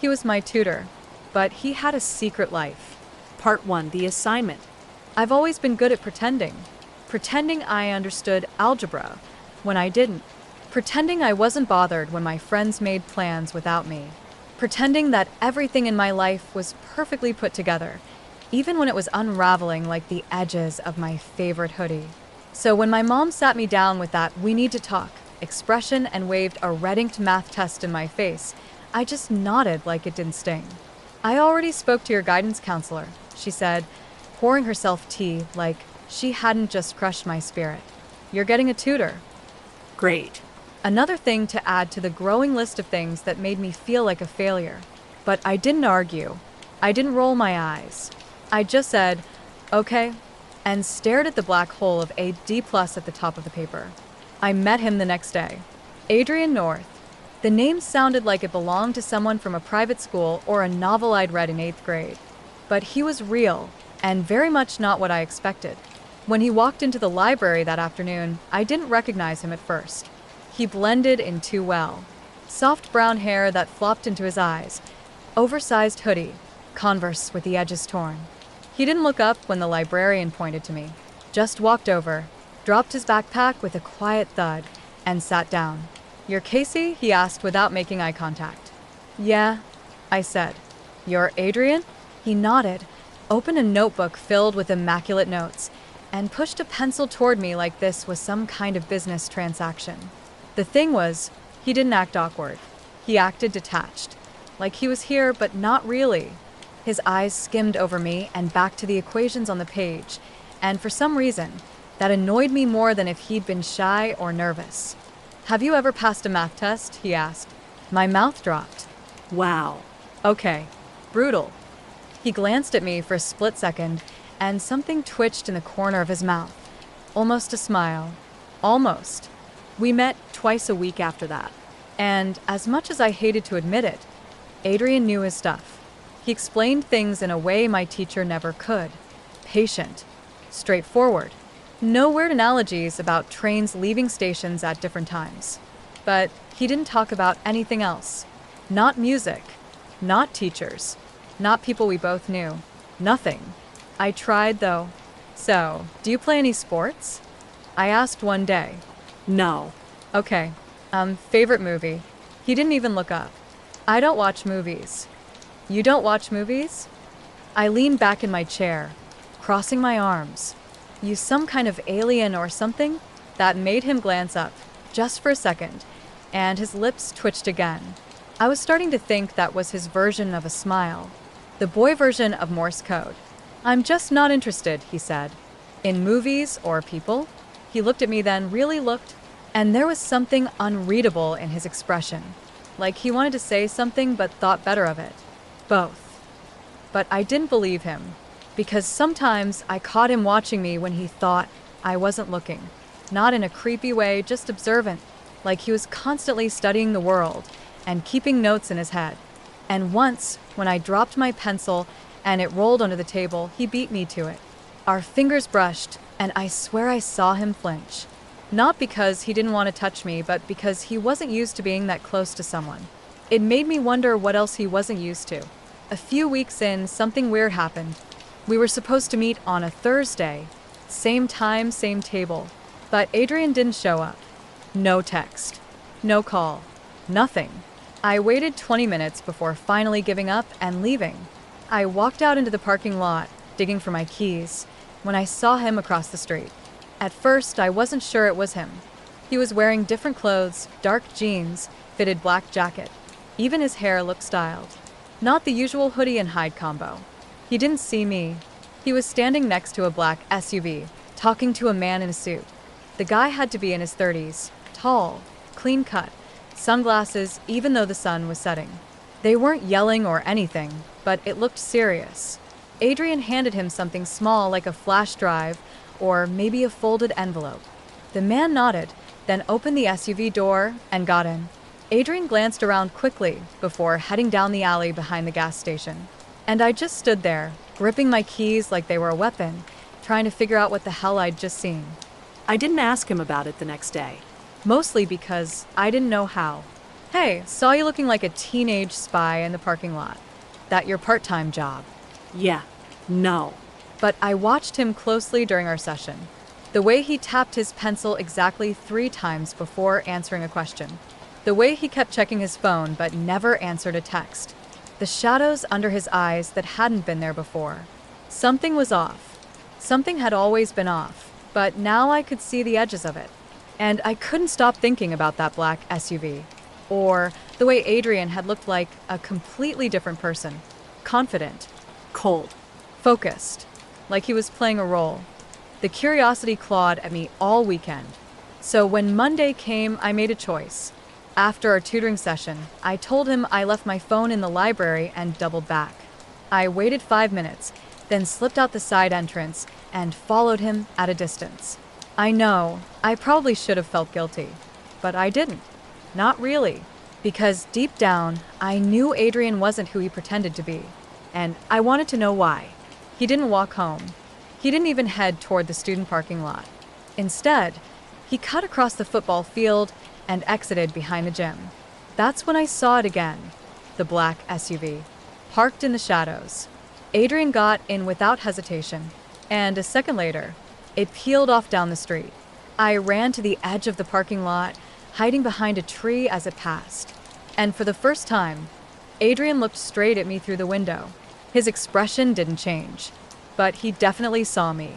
He was my tutor, but he had a secret life. Part 1, the assignment. I've always been good at pretending. Pretending I understood algebra when I didn't. Pretending I wasn't bothered when my friends made plans without me. Pretending that everything in my life was perfectly put together, even when it was unraveling like the edges of my favorite hoodie. So when my mom sat me down with that "we need to talk" expression and waved a red-inked math test in my face, I just nodded like it didn't sting. "I already spoke to your guidance counselor," she said, pouring herself tea like she hadn't just crushed my spirit. "You're getting a tutor." Great. Another thing to add to the growing list of things that made me feel like a failure. But I didn't argue. I didn't roll my eyes. I just said, "Okay," and stared at the black hole of a D+ at the top of the paper. I met him the next day. Adrian North. The name sounded like it belonged to someone from a private school or a novel I'd read in 8th grade. But he was real, and very much not what I expected. When he walked into the library that afternoon, I didn't recognize him at first. He blended in too well. Soft brown hair that flopped into his eyes, oversized hoodie, Converse with the edges torn. He didn't look up when the librarian pointed to me, just walked over, dropped his backpack with a quiet thud, and sat down. "You're Casey?" he asked without making eye contact. "Yeah," I said. "You're Adrian?" He nodded, opened a notebook filled with immaculate notes, and pushed a pencil toward me like this was some kind of business transaction. The thing was, he didn't act awkward. He acted detached, like he was here but not really. His eyes skimmed over me and back to the equations on the page, and for some reason, that annoyed me more than if he'd been shy or nervous. "Have you ever passed a math test?" he asked. My mouth dropped. Wow. "Okay. Brutal." He glanced at me for a split second, and something twitched in the corner of his mouth. Almost a smile. Almost. We met twice a week after that. And as much as I hated to admit it, Adrian knew his stuff. He explained things in a way my teacher never could. Patient. Straightforward. No weird analogies about trains leaving stations at different times. But he didn't talk about anything else. Not music. Not teachers. Not people we both knew. Nothing. I tried, though. "So, do you play any sports?" I asked one day. No. "Okay. Favorite movie?" He didn't even look up. "I don't watch movies." "You don't watch movies?" I leaned back in my chair, crossing my arms. "You some kind of alien or something?" That made him glance up, just for a second, and his lips twitched again. I was starting to think that was his version of a smile. The boy version of Morse code. "I'm just not interested," he said. "In movies or people?" He looked at me then, really looked, and there was something unreadable in his expression. Like he wanted to say something but thought better of it. Both. But I didn't believe him, because sometimes I caught him watching me when he thought I wasn't looking. Not in a creepy way, just observant, like he was constantly studying the world and keeping notes in his head. And once, when I dropped my pencil and it rolled onto the table, he beat me to it. Our fingers brushed, and I swear I saw him flinch. Not because he didn't want to touch me, but because he wasn't used to being that close to someone. It made me wonder what else he wasn't used to. A few weeks in, something weird happened. We were supposed to meet on a Thursday. Same time, same table. But Adrian didn't show up. No text. No call. Nothing. I waited 20 minutes before finally giving up and leaving. I walked out into the parking lot, digging for my keys, when I saw him across the street. At first, I wasn't sure it was him. He was wearing different clothes, dark jeans, fitted black jacket. Even his hair looked styled. Not the usual hoodie and hide combo. He didn't see me. He was standing next to a black SUV, talking to a man in a suit. The guy had to be in his 30s, tall, clean cut, sunglasses even though the sun was setting. They weren't yelling or anything, but it looked serious. Adrian handed him something small like a flash drive or maybe a folded envelope. The man nodded, then opened the SUV door and got in. Adrian glanced around quickly before heading down the alley behind the gas station. And I just stood there, gripping my keys like they were a weapon, trying to figure out what the hell I'd just seen. I didn't ask him about it the next day. Mostly because I didn't know how. Hey, saw you looking like a teenage spy in the parking lot. That your part-time job. Yeah. No. But I watched him closely during our session. The way he tapped his pencil exactly 3 times before answering a question. The way he kept checking his phone but never answered a text. The shadows under his eyes that hadn't been there before. Something was off. Something had always been off, but now I could see the edges of it. And I couldn't stop thinking about that black SUV. Or the way Adrian had looked like a completely different person. Confident. Cold. Focused. Like he was playing a role. The curiosity clawed at me all weekend. So when Monday came, I made a choice. After our tutoring session, I told him I left my phone in the library and doubled back. I waited 5 minutes, then slipped out the side entrance and followed him at a distance. I know, I probably should have felt guilty, but I didn't. Not really, because deep down, I knew Adrian wasn't who he pretended to be, and I wanted to know why. He didn't walk home. He didn't even head toward the student parking lot. Instead, he cut across the football field and exited behind the gym. That's when I saw it again, the black SUV, parked in the shadows. Adrian got in without hesitation, and a second later, it peeled off down the street. I ran to the edge of the parking lot, hiding behind a tree as it passed. And for the first time, Adrian looked straight at me through the window. His expression didn't change, but he definitely saw me.